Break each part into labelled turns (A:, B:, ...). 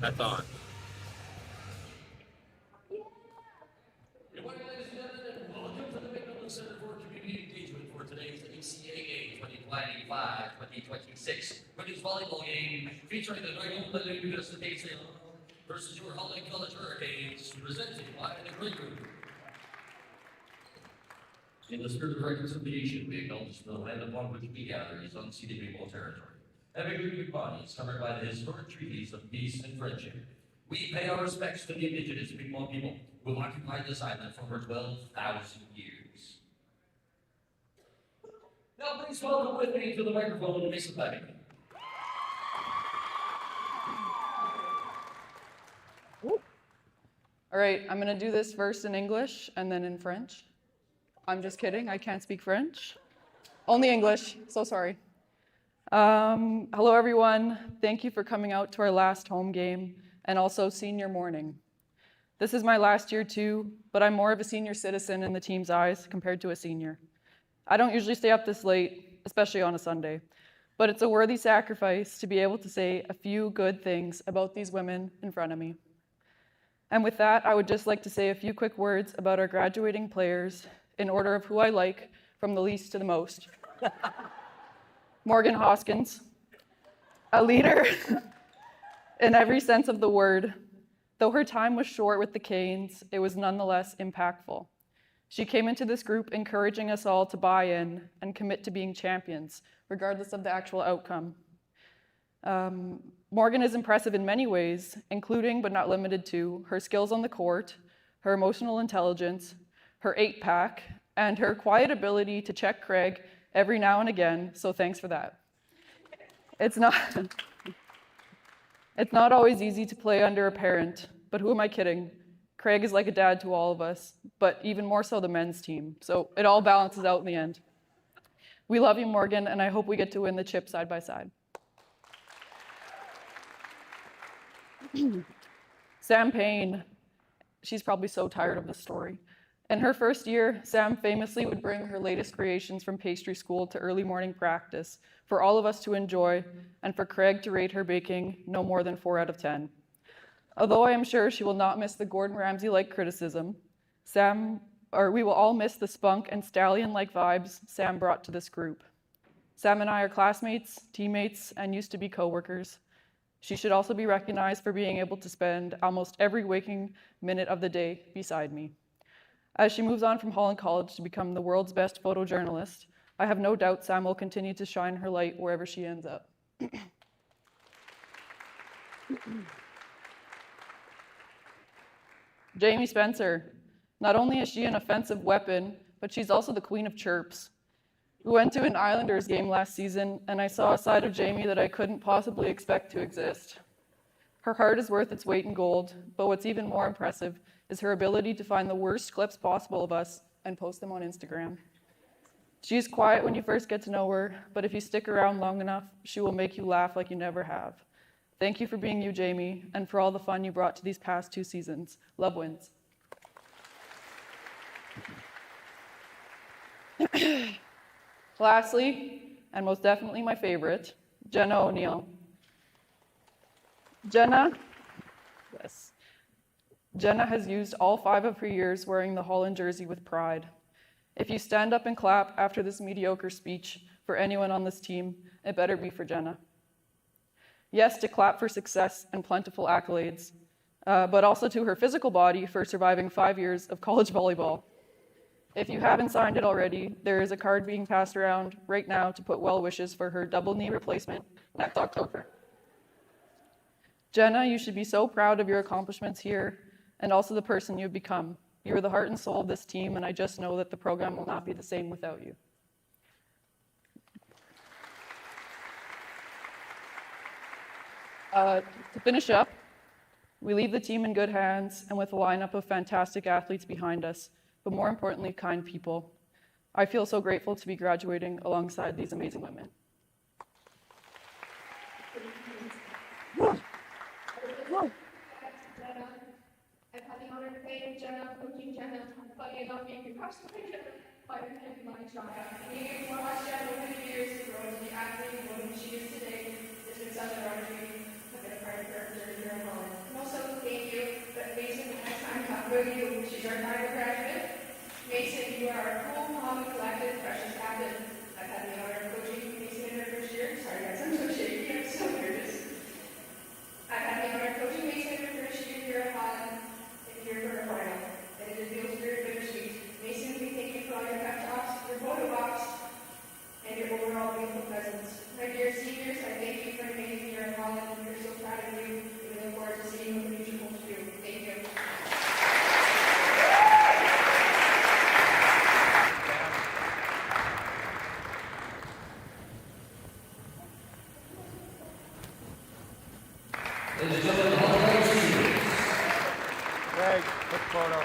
A: I thought.
B: Good morning, ladies and gentlemen, and welcome to the McMillan Center for Community Engagement for today's ACAA 2025-2026 women's volleyball game featuring the Holland USTA versus your Holland College Hurricanes, presented by the Great Group. In the spirit of reconciliation, we acknowledge the land upon which we gather is unceded people territory, and we agree bodies covered by the historic treaties of peace and friendship. We pay our respects to the indigenous Mi'kmaq people who have occupied this island for over 12,000 years. Now please welcome with me to the microphone, Miss Betty.
C: All right, I'm going to do this first in English and then in French. I'm just kidding, I can't speak French. Only English, so sorry. Hello everyone, thank you for coming out to our last home game and also senior morning. This is my last year too, but I'm more of a senior citizen in the team's eyes compared to a senior. I don't usually stay up this late, especially on a Sunday, but it's a worthy sacrifice to be able to say a few good things about these women in front of me. And with that, I would just like to say a few quick words about our graduating players in order of who I like from the least to the most. Morgan Hoskins, a leader in every sense of the word. Though her time was short with the Canes, it was nonetheless impactful. She came into this group encouraging us all to buy in and commit to being champions, regardless of the actual outcome. Morgan is impressive in many ways, including but not limited to her skills on the court, her emotional intelligence, her 8-pack, and her quiet ability to check Craig every now and again, so thanks for that. It's not always easy to play under a parent, but who am I kidding? Craig is like a dad to all of us, but even more so the men's team, so it all balances out in the end. We love you, Morgan, and I hope we get to win the chip side by side. Sam Payne, she's probably so tired of this story. In her first year, Sam famously would bring her latest creations from pastry school to early morning practice for all of us to enjoy and for Craig to rate her baking no more than 4 out of 10. Although I am sure she will not miss the Gordon Ramsay-like criticism, we will all miss the spunk and stallion-like vibes Sam brought to this group. Sam and I are classmates, teammates, and used to be coworkers. She should also be recognized for being able to spend almost every waking minute of the day beside me. As she moves on from Holland College to become the world's best photojournalist, I have no doubt Sam will continue to shine her light wherever she ends up. Jamie Spencer. Not only is she an offensive weapon, but she's also the queen of chirps. We went to an Islanders game last season, and I saw a side of Jamie that I couldn't possibly expect to exist. Her heart is worth its weight in gold, but what's even more impressive is her ability to find the worst clips possible of us and post them on Instagram. She's quiet when you first get to know her, but if you stick around long enough, she will make you laugh like you never have. Thank you for being you, Jamie, and for all the fun you brought to these past 2 seasons. Love wins. Lastly, and most definitely my favorite, Jenna O'Neill. Jenna has used all 5 of her years wearing the Holland jersey with pride. If you stand up and clap after this mediocre speech for anyone on this team, it better be for Jenna. Yes, to clap for success and plentiful accolades, but also to her physical body for surviving 5 years of college volleyball. If you haven't signed it already, there is a card being passed around right now to put well wishes for her double knee replacement next October. Jenna, you should be so proud of your accomplishments here and also the person you've become. You are the heart and soul of this team, and I just know that the program will not be the same without you. To finish up, we leave the team in good hands and with a lineup of fantastic athletes behind us, but more importantly, kind people. I feel so grateful to be graduating alongside these amazing women.
D: I've had the honor to play with Jenna, coaching Jenna, funny enough, being congratulated by her head my child. Being able to watch Jenna over the years grow to the athlete woman she is today is been such an honor to me. I've been a part of her journey here in Holland. about you? She's our final graduate. Mason, you are our cool, calm, and collected, precious captain. I've had the honor of coaching Mason in her first year. Sorry guys, I'm so shaky, I'm so nervous. I've had the honor of coaching Mason in her first year here at Holland and here for her final. And it feels very bittersweet. Mason, we thank you for all your pep talks, your photo walks, and your overall beautiful presence. My dear seniors, I thank you for an amazing year at Holland. We're so proud of you, and we look forward to seeing what the future holds for you. Thank you.
B: Ladies and gentlemen, Holland seniors.
A: Greg, quick photo.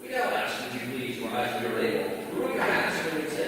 B: We now ask that you please rise to your table. Remove your hats when you say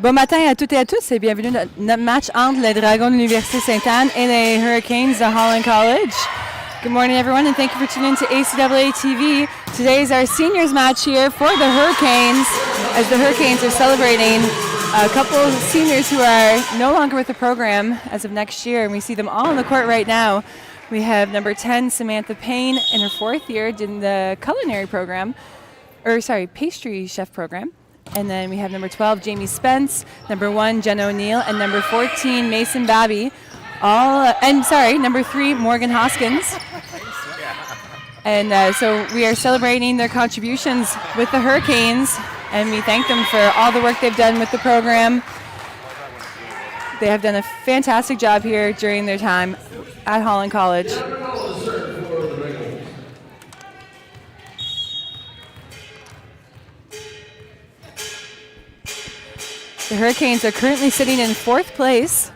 E: Bon matin à toutes et à tous et bienvenue à notre match entre les Dragons de l'Université Sainte-Anne et les Hurricanes de Holland College. Good morning, everyone, and thank you for tuning in to ACAA TV. Today is our seniors match here for the Hurricanes, as the Hurricanes are celebrating a couple of seniors who are no longer with the program as of next year, and we see them all on the court right now. We have number 10, Samantha Payne, in her 4th year in the culinary program, pastry chef program. And then we have number 12, Jamie Spence, number 1, Jenna O'Neill, and number 14, Mason Babby. Number 3, Morgan Hoskins. And so we are celebrating their contributions with the Hurricanes, and we thank them for all the work they've done with the program. They have done a fantastic job here during their time at Holland College. The Hurricanes are currently sitting in 4th place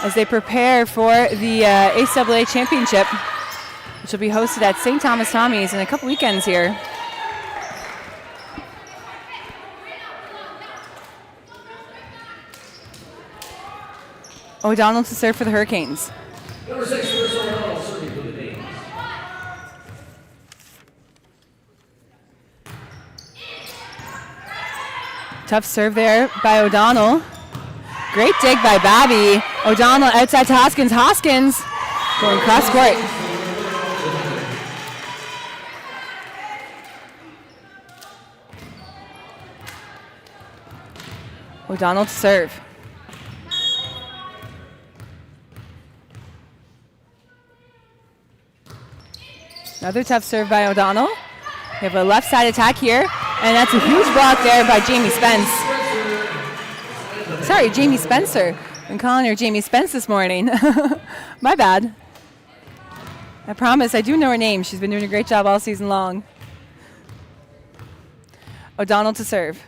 E: as they prepare for the ACAA Championship, which will be hosted at St. Thomas Tommy's in a couple weekends here. O'Donnell to serve for the Hurricanes.
B: Number 6, O'Donnell serving for the Danes.
E: Tough serve there by O'Donnell. Great dig by Babby. O'Donnell outside to Hoskins. Hoskins going cross court. O'Donnell to serve. Another tough serve by O'Donnell. We have a left side attack here, and that's a huge block there by Jamie Spence. Sorry, Jamie Spencer. I'm calling her Jamie Spence this morning. My bad. I promise, I do know her name. She's been doing a great job all season long. O'Donnell to serve.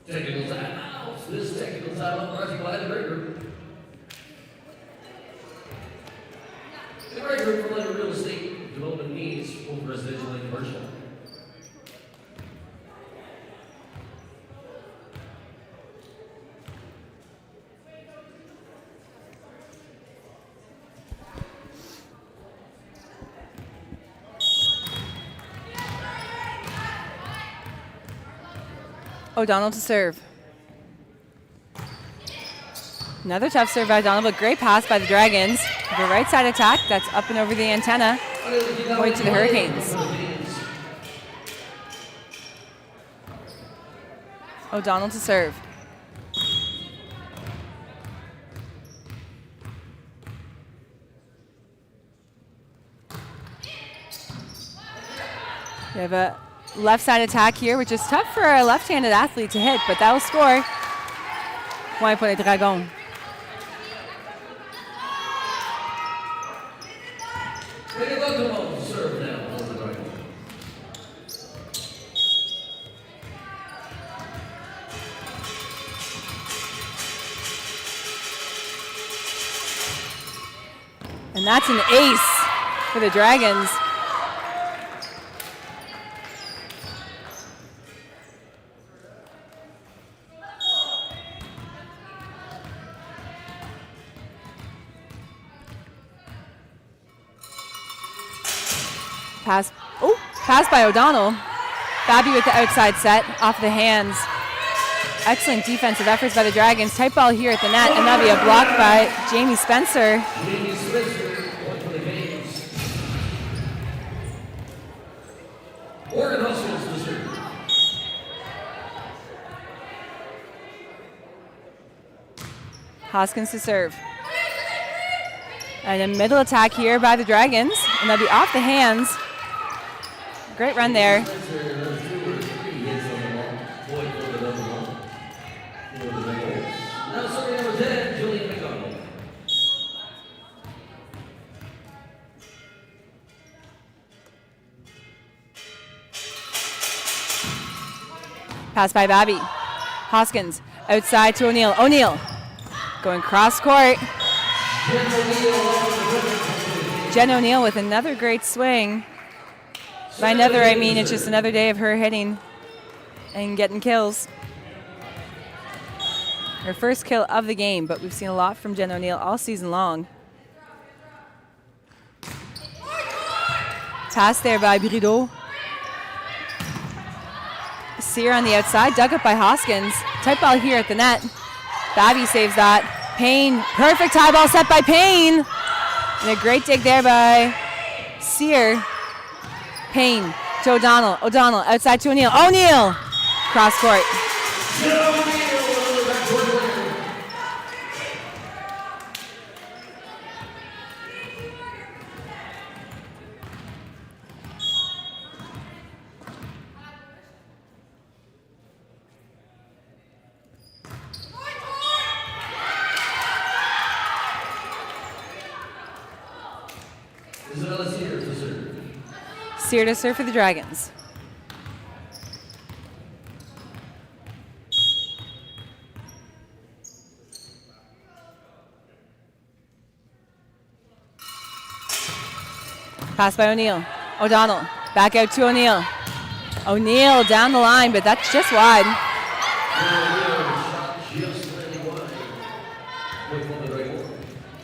B: Technical timeout. This technical timeout brought to you by the Break Group. The Break Group for Later Real Estate Development needs, both residential and commercial.
E: O'Donnell to serve. Another tough serve by O'Donnell, but great pass by the Dragons. The right side attack, that's up and over the antenna. Point to the Hurricanes. O'Donnell to serve. We have a left side attack here, which is tough for a left-handed athlete to hit, but that will score. Point pour les Dragons.
B: Serve now for the Dragons.
E: And that's an ace for the Dragons. Pass by O'Donnell. Babby with the outside set, off the hands. Excellent defensive efforts by the Dragons. Tight ball here at the net, and that'll be a block by Jamie Spencer.
B: Jamie Spencer, point for the Danes. Morgan Hoskins to serve.
E: Hoskins to serve. And a middle attack here by the Dragons, and that'll be off the hands. Great run there. Pass by Babby. Hoskins outside to O'Neill. O'Neill going cross court. Jen O'Neill with another great swing. By another, I mean it's just another day of her hitting and getting kills. Her first kill of the game, but we've seen a lot from Jen O'Neill all season long. Pass there by Brideau. Sear on the outside, dug up by Hoskins. Tight ball here at the net. Babby saves that. Payne, perfect high ball set by Payne. And a great dig there by Sear. Payne to O'Donnell. O'Donnell outside to O'Neill. O'Neill! Cross court. Sear to serve for the Dragons. Pass by O'Neill. O'Donnell back out to O'Neill. O'Neill down the line, but that's just wide.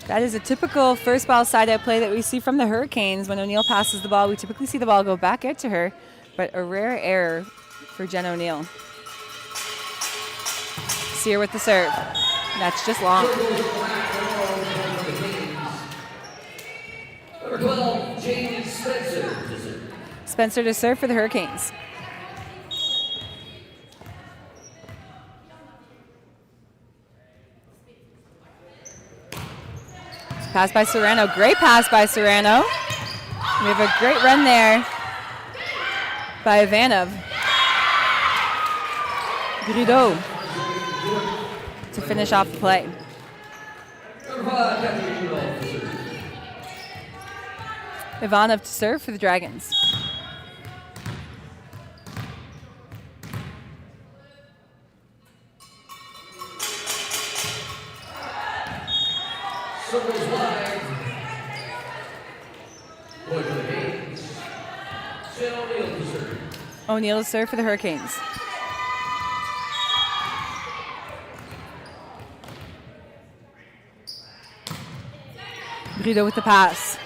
E: That is a typical first ball side out play that we see from the Hurricanes. When O'Neill passes the ball, we typically see the ball go back out to her, but a rare error for Jen O'Neill. Sear with the serve. That's just long.
B: Number 12, Jamie Spencer.
E: Spencer to serve for the Hurricanes. Pass by Serrano. Great pass by Serrano. We have a great run there by Ivanov. Grideau to finish off the play. Ivanov to serve for the Dragons. O'Neill to serve for the Hurricanes. Brideau with the pass.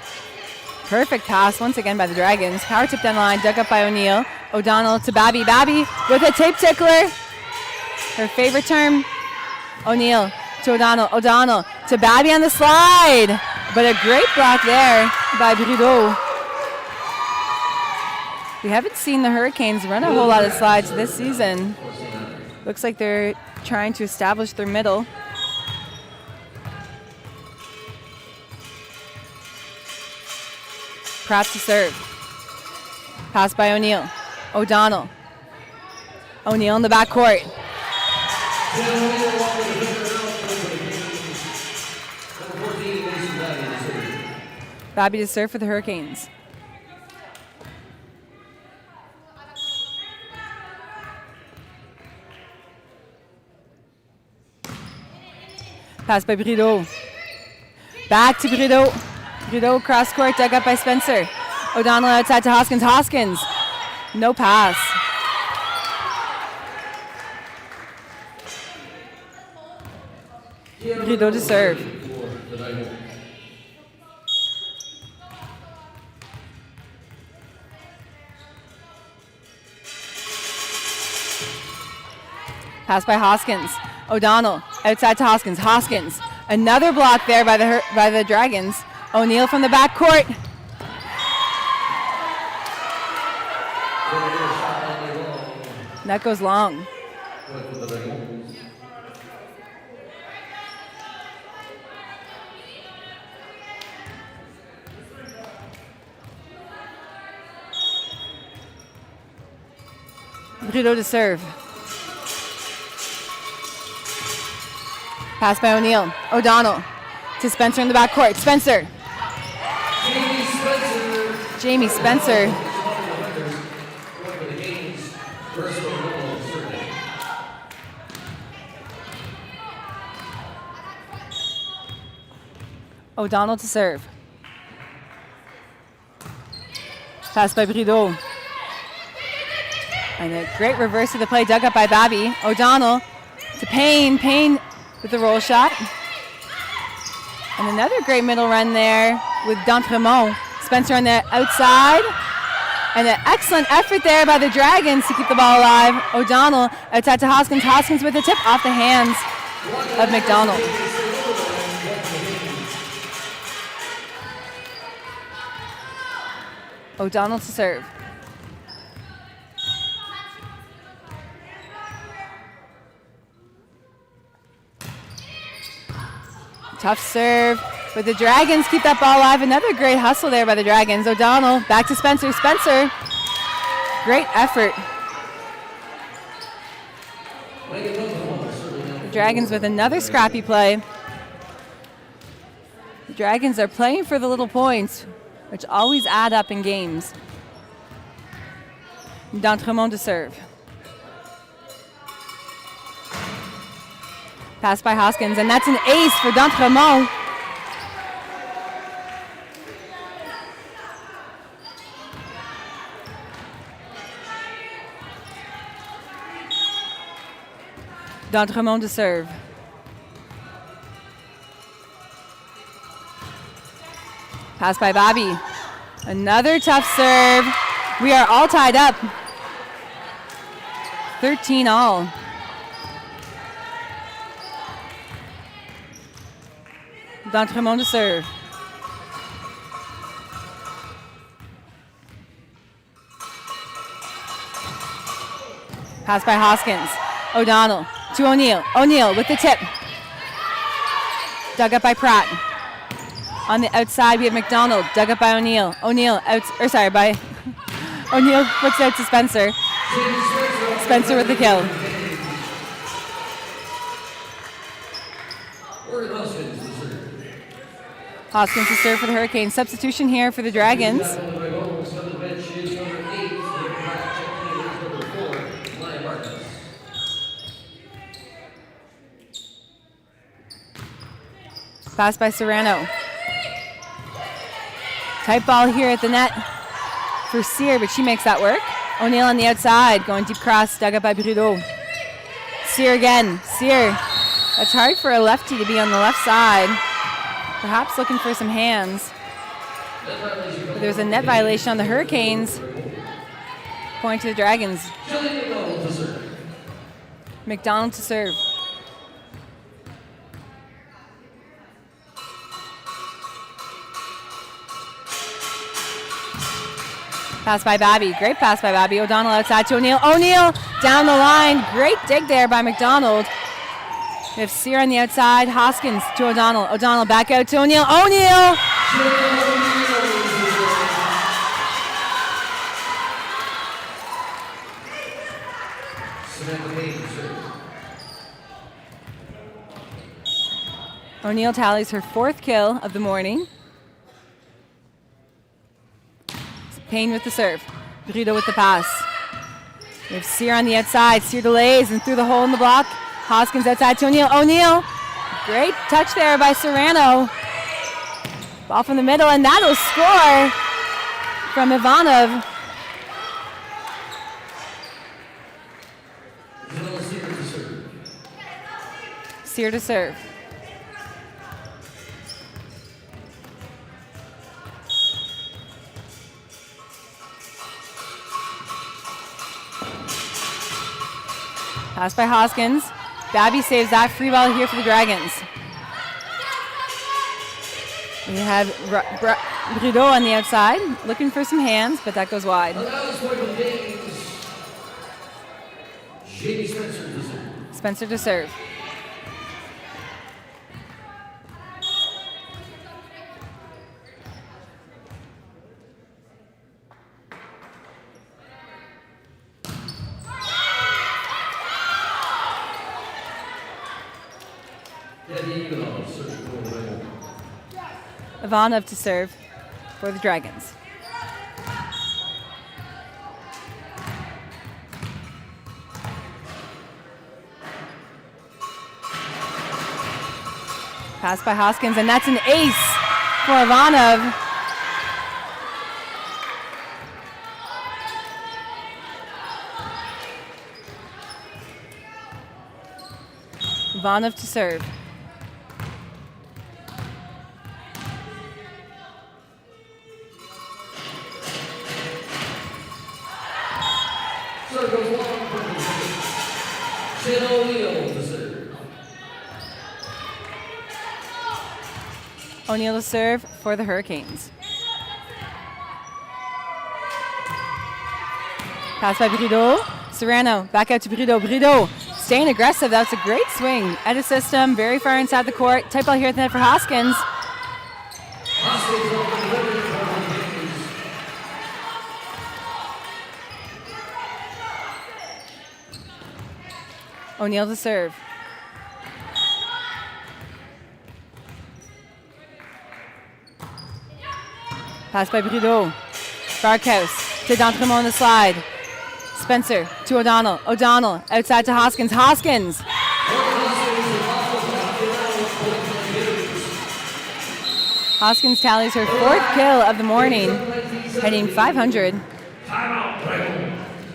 E: Perfect pass once again by the Dragons. Power tip down the line, dug up by O'Neill. O'Donnell to Babby. Babby with a tape tickler. Her favorite term. O'Neill to O'Donnell. O'Donnell to Babby on the slide. But a great block there by Brideau. We haven't seen the Hurricanes run a whole lot of slides this season. Looks like they're trying to establish their middle. Pratt to serve. Pass by O'Neill. O'Donnell. O'Neill in the backcourt. Babby to serve for the Hurricanes. Pass by Brideau. Back to Brideau. Brideau cross court, dug up by Spencer. O'Donnell outside to Hoskins. Hoskins. No pass. Brideau to serve. Pass by Hoskins. O'Donnell outside to Hoskins. Hoskins. Another block there by the Dragons. O'Neill from the backcourt. That goes long. Brideau to serve. Pass by O'Neill. O'Donnell to Spencer in the backcourt. Spencer. Jamie Spencer. O'Donnell to serve. Pass by Brideau. And a great reverse of the play dug up by Babby. O'Donnell to Payne. Payne with the roll shot. And another great middle run there with D'Entremont. Spencer on the outside. And an excellent effort there by the Dragons to keep the ball alive. O'Donnell outside to Hoskins. Hoskins with a tip off the hands of McDonald. O'Donnell to serve. Tough serve, but the Dragons keep that ball alive. Another great hustle there by the Dragons. O'Donnell back to Spencer. Spencer, great effort. The Dragons with another scrappy play. The Dragons are playing for the little points, which always add up in games. D'Entremont to serve. Pass by Hoskins, and that's an ace for D'Entremont. D'Entremont to serve. Pass by Bobby. Another tough serve. We are all tied up. 13 all. D'Entremont to serve. Pass by Hoskins. O'Donnell to O'Neill. O'Neill with the tip. Dug up by Pratt. On the outside, we have McDonald. Dug up by O'Neill. O'Neill by O'Neill puts it out to Spencer. Spencer with the kill. Hoskins to serve for the Hurricanes. Substitution here for the Dragons. Pass by Serrano. Tight ball here at the net for Sear, but she makes that work. O'Neill on the outside, going deep cross, dug up by Brideau. Sear again. Sear. It's hard for a lefty to be on the left side. Perhaps looking for some hands. There's a net violation on the Hurricanes. Point to the Dragons. McDonald to serve. Pass by Babby. Great pass by Babby. O'Donnell outside to O'Neill. O'Neill down the line. Great dig there by McDonald. We have Sear on the outside. Hoskins to O'Donnell. O'Donnell back out to O'Neill. O'Neill! O'Neill tallies her 4th kill of the morning. Payne with the serve. Brideau with the pass. We have Sear on the outside. Sear delays and through the hole in the block. Hoskins outside to O'Neill. O'Neill. Great touch there by Serrano. Ball from the middle, and that'll score from Ivanov. Sear to serve. Pass by Hoskins. Babby saves that free ball here for the Dragons. We have Brideau on the outside, looking for some hands, but that goes wide. Spencer to serve. Ivanov to serve for the Dragons. Pass by Hoskins, and that's an ace for Ivanov. Ivanov to serve.
B: Serve goes long for the Shin O'Neill to serve.
E: O'Neill to serve for the Hurricanes. Pass by Brideau. Serrano back out to Brideau. Brideau staying aggressive. That's a great swing. Out of system, very far inside the court. Tight ball here at the net for Hoskins.
B: Hoskins on the delivery for the
E: O'Neill to serve. Pass by Brideau. Barkhouse to D'Entremont on the slide. Spencer to O'Donnell. O'Donnell outside to Hoskins. Hoskins. Hoskins tallies her 4th kill of the morning, heading 500.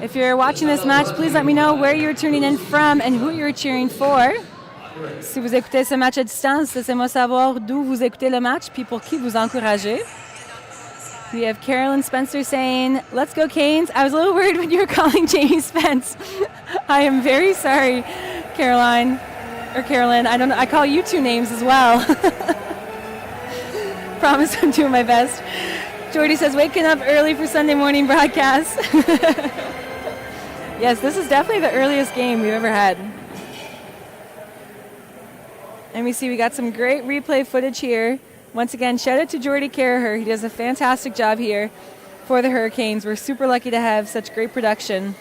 E: If you're watching this match, please let me know where you're tuning in from and who you're cheering for. Si vous écoutez ce match à distance, laissez-moi savoir d'où vous écoutez le match puis pour qui vous encouragez. We have Carolyn Spencer saying, "Let's go Canes." I was a little worried when you were calling Jamie Spence. I am very sorry, Caroline. Or Carolyn. I don't know. I call you 2 names as well. Promise I'm doing my best. Jordy says, waking up early for Sunday morning broadcast. Yes, this is definitely the earliest game we've ever had. And we see we got some great replay footage here. Once again, shout out to Jordy Carraher. He does a fantastic job here for the Hurricanes. We're super lucky to have such great production.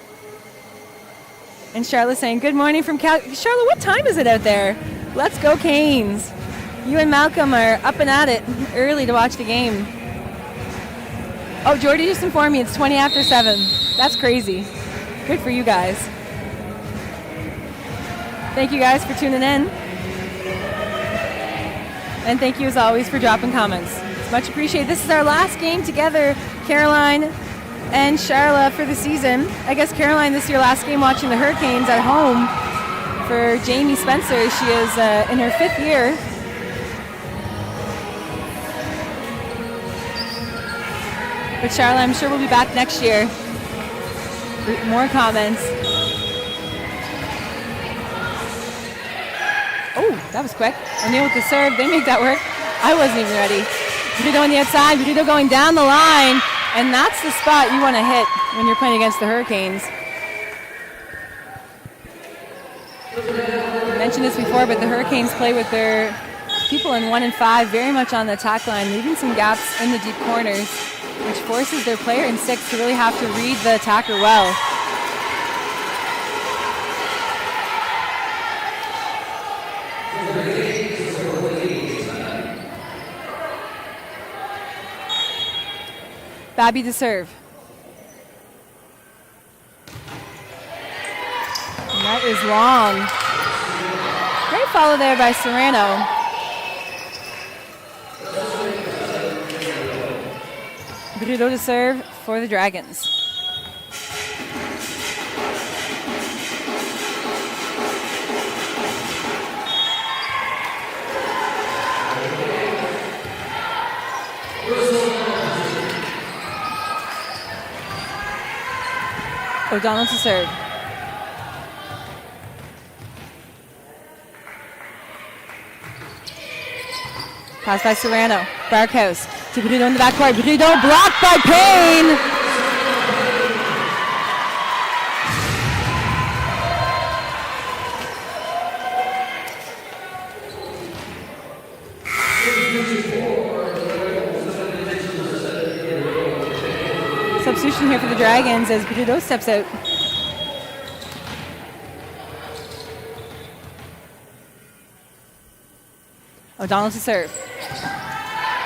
E: And Charlotte saying, good morning from Charlotte, what time is it out there? Let's go Canes. You and Malcolm are up and at it early to watch the game. Oh, Jordy just informed me it's 20 after 7. That's crazy. Good for you guys. Thank you guys for tuning in. And thank you as always for dropping comments. It's much appreciated. This is our last game together, Caroline and Charla, for the season. I guess Caroline, this is your last game watching the Hurricanes at home. For Jamie Spencer, she is in her 5th year. But Charla, I'm sure we'll be back next year. More comments. Oh, that was quick. O'Neill with the serve. They make that work. I wasn't even ready. Brideau on the outside. Brideau going down the line. And that's the spot you want to hit when you're playing against the Hurricanes. I mentioned this before, but the Hurricanes play with their people in 1 and 5 very much on the attack line, leaving some gaps in the deep corners, which forces their player in 6 to really have to read the attacker well. Babby to serve. And that is long. Great follow there by Serrano. Brideau to serve for the Dragons. O'Donnell to serve. Pass by Serrano. Barkhouse to Brideau in the backcourt. Brideau blocked by Payne. Substitution here for the Dragons as Brideau steps out. O'Donnell to serve.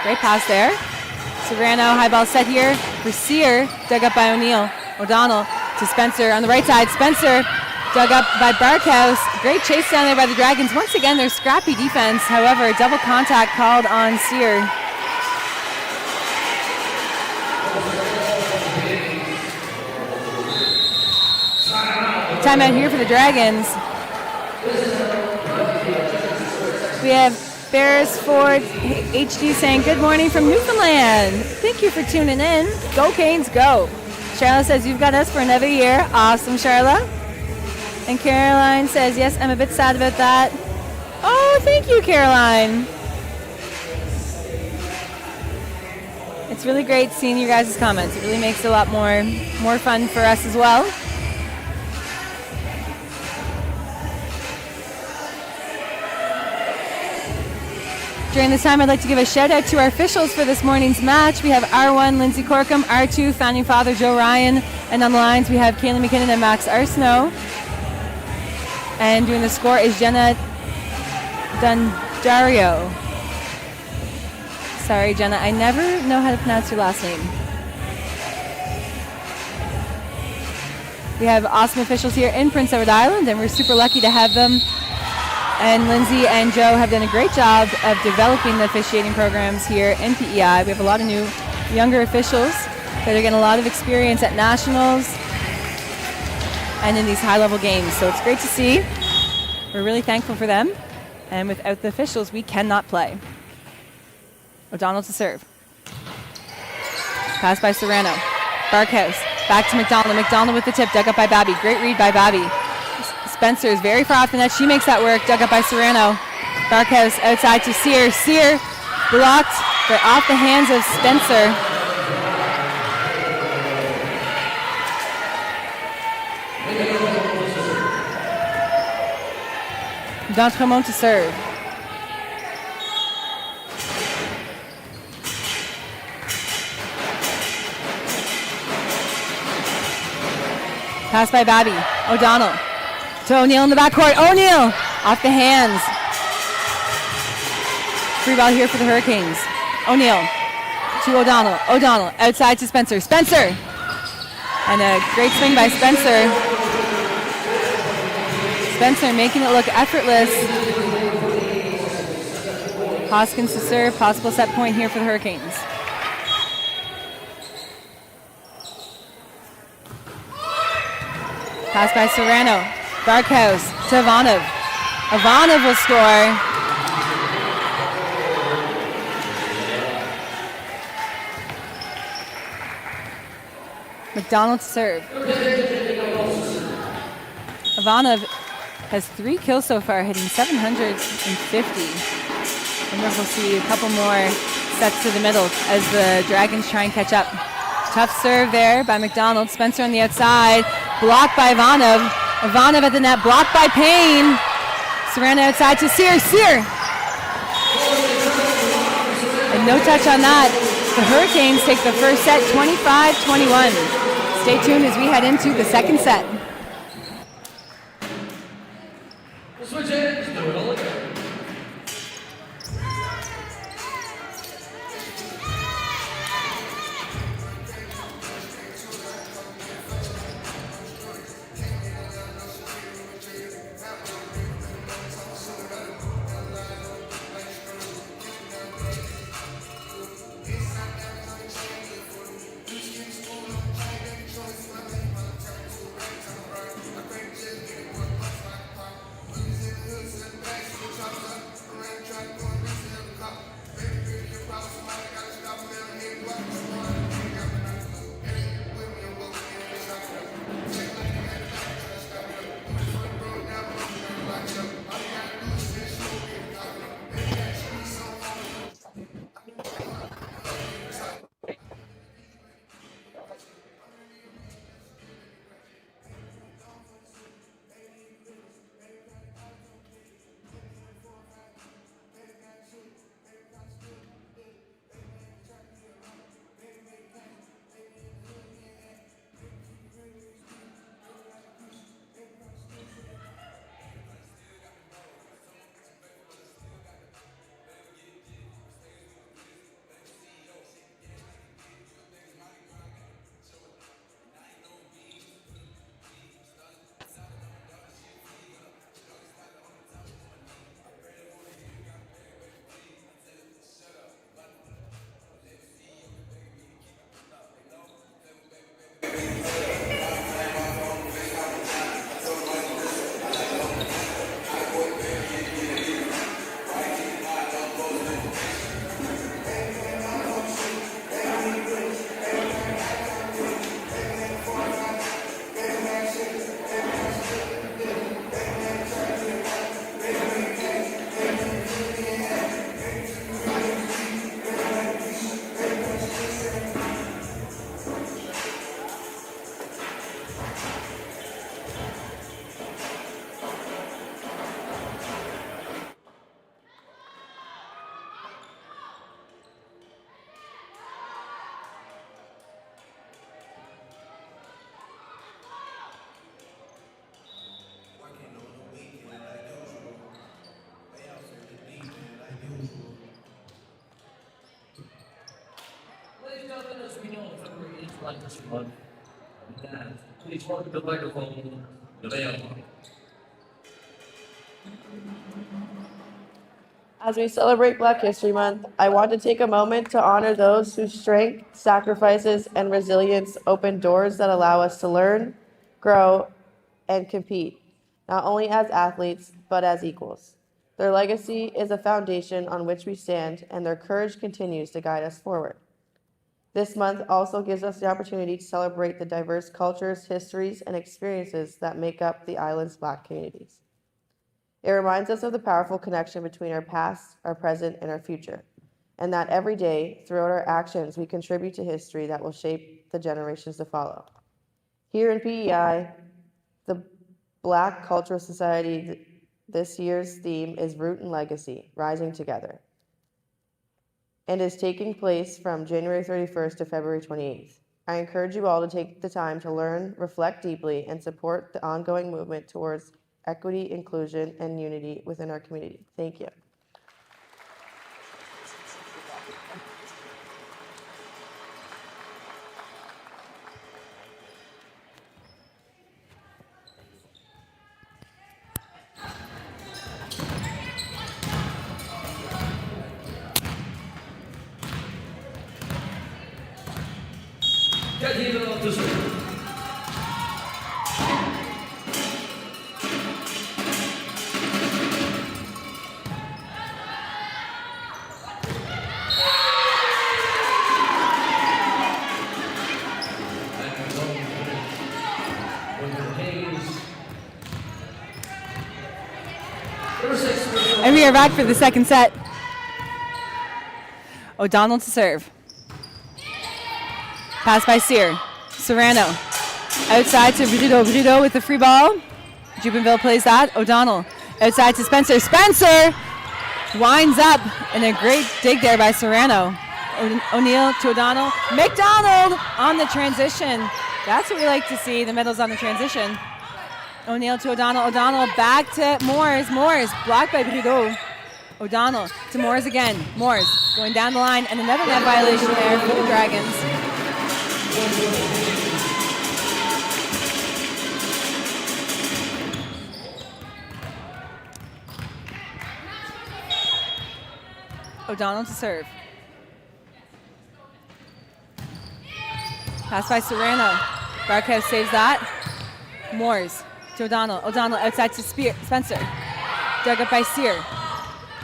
E: Great pass there. Serrano, high ball set here for Sear, dug up by O'Neill. O'Donnell to Spencer on the right side. Spencer dug up by Barkhouse. Great chase down there by the Dragons. Once again, their scrappy defense. However, double contact called on Sear. timeout here for the Dragons. We have Beresford HD saying, good morning from Newfoundland. Thank you for tuning in. Go Canes, go. Charlotte says, you've got us for another year. Awesome, Charlotte. And Caroline says, yes, I'm a bit sad about that. Oh, thank you, Caroline. It's really great seeing you guys' comments. It really makes it a lot more fun for us as well. During this time, I'd like to give a shout out to our officials for this morning's match. We have R1, Lindsay Corkum, R2, founding father Joe Ryan, and on the lines we have Kaylee McKinnon and Max Arsenault. And doing the score is Jenna Dundario. Sorry, Jenna, I never know how to pronounce your last name. We have awesome officials here in Prince Edward Island, and we're super lucky to have them. And Lindsay and Joe have done a great job of developing the officiating programs here in PEI. We have a lot of new, younger officials that are getting a lot of experience at nationals and in these high-level games. So it's great to see. We're really thankful for them. And without the officials, we cannot play. O'Donnell to serve. Pass by Serrano. Barkhouse. Back to McDonald. McDonald with the tip. Dug up by Babby. Great read by Babby. Spencer is very far off the net. She makes that work. Dug up by Serrano. Barkhouse outside to Sear. Sear blocked, but off the hands of Spencer. D'Entremont to serve. Pass by Babby. O'Donnell. To O'Neill in the backcourt. O'Neill off the hands. Free ball here for the Hurricanes. O'Neill to O'Donnell. O'Donnell outside to Spencer. Spencer! And a great swing by Spencer. Spencer making it look effortless. Hoskins to serve. Possible set point here for the Hurricanes. Pass by Serrano. Barkhouse to Ivanov. Ivanov will score. McDonald to serve. Ivanov has 3 kills so far, hitting 750. And we'll see a couple more sets to the middle as the Dragons try and catch up. Tough serve there by McDonald. Spencer on the outside. Blocked by Ivanov. Ivanov at the net. Blocked by Payne. Serrano outside to Sear. Sear! And no touch on that. The Hurricanes take the first set 25-21. Stay tuned as we head into the second set.
B: Switch it. Do it all again. like this one. And please welcome to the microphone, Nevaeh.
F: As we celebrate Black History Month, I want to take a moment to honor those whose strength, sacrifices, and resilience open doors that allow us to learn, grow, and compete, not only as athletes, but as equals. Their legacy is a foundation on which we stand, and their courage continues to guide us forward. This month also gives us the opportunity to celebrate the diverse cultures, histories, and experiences that make up the island's Black communities. It reminds us of the powerful connection between our past, our present, and our future, and that every day, throughout our actions, we contribute to history that will shape the generations to follow. Here in PEI, the Black Cultural Society, this year's theme is Root and Legacy, Rising Together, and is taking place from January 31st to February 28th. I encourage you all to take the time to learn, reflect deeply, and support the ongoing movement towards equity, inclusion, and unity within our community. Thank you.
B: Get even off the serve.
E: And we are back for the second set. O'Donnell to serve. Pass by Sear. Serrano. Outside to Brudo. Brudo with the free ball. Jubenville plays that. O'Donnell. Outside to Spencer. Spencer winds up. And a great dig there by Serrano. O'Neill to O'Donnell. McDonald on the transition. That's what we like to see. The middle's on the transition. O'Neill to O'Donnell. O'Donnell back to Moores. Moores blocked by Brudo. O'Donnell to Moores again. Moores going down the line. And another net violation there for the Dragons. O'Donnell to serve. Pass by Serrano. Barkhouse saves that. Moores to O'Donnell. O'Donnell outside to Spencer. Dug up by Sear.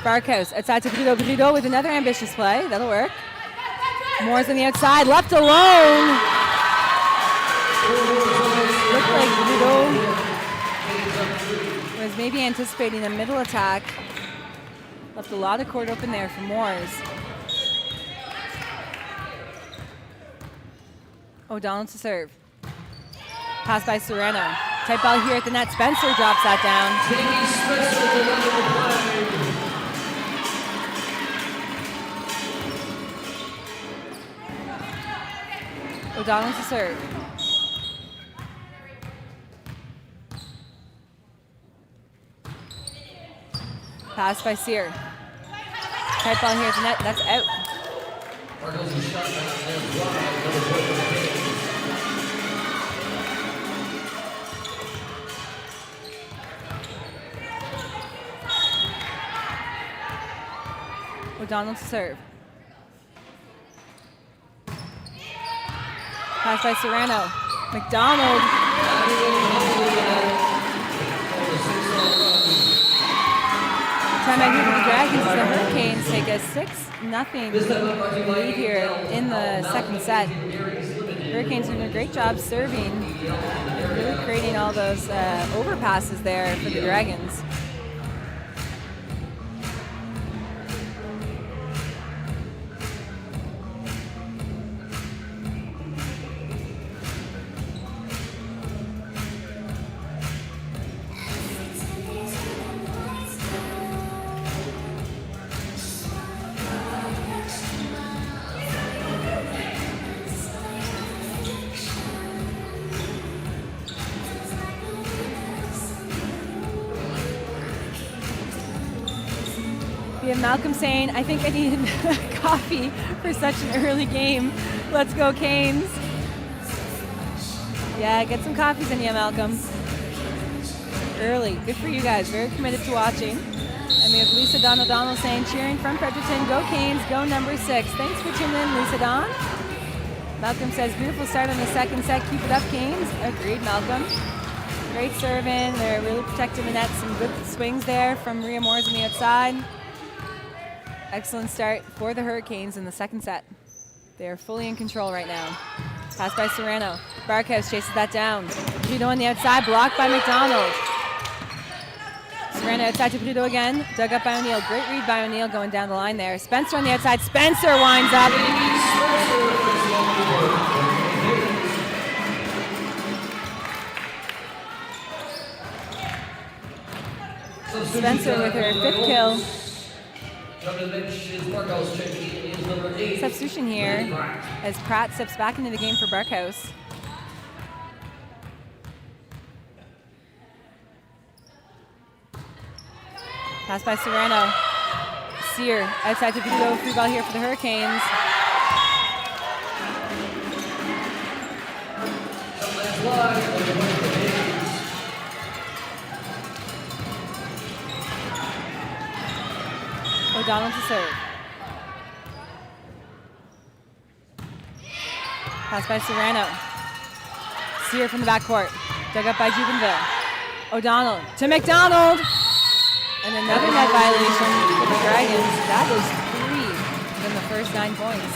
E: Barkhouse outside to Brudo. Brudo with another ambitious play. That'll work. Moores on the outside. Left alone. Looked like Brudo was maybe anticipating a middle attack. Left a lot of court open there for Moores. O'Donnell to serve. Pass by Serrano. Tight ball here at the net. Spencer drops that down. O'Donnell to serve. Pass by Sear. Tight ball here at the net. That's out. O'Donnell to serve. Pass by Serrano. McDonald. Time out here for the Dragons as the Hurricanes take a 6-0 lead here in the second set. Hurricanes doing a great job serving and really creating all those overpasses there for the Dragons. We have Malcolm saying, I think I need coffee for such an early game. Let's go, Canes. Yeah, get some coffees in you, Malcolm. Early. Good for you guys. Very committed to watching. And we have Lisa Dawn O'Donnell saying, cheering from Fredericton, go Canes, go number 6. Thanks for tuning in, Lisa Dawn. Malcolm says, beautiful start on the second set. Keep it up, Canes. Agreed, Malcolm. Great serving. They're really protecting the net. Some good swings there from Maria Moores on the outside. Excellent start for the Hurricanes in the second set. They are fully in control right now. Pass by Serrano. Barkhouse chases that down. Trudeau on the outside, blocked by McDonald. Serrano outside to Trudeau again. Dug up by O'Neill. Great read by O'Neill going down the line there. Spencer on the outside. Spencer winds up. Spencer with her 5th kill. Substitution here as Pratt steps back into the game for Barkhouse. Pass by Serrano. Sear outside to Trudeau. Free ball here for the Hurricanes. O'Donnell to serve. Pass by Serrano. Sear from the backcourt. Dug up by Jubenville. O'Donnell to McDonald. And another net violation for the Dragons. That is 3 in the first 9 points.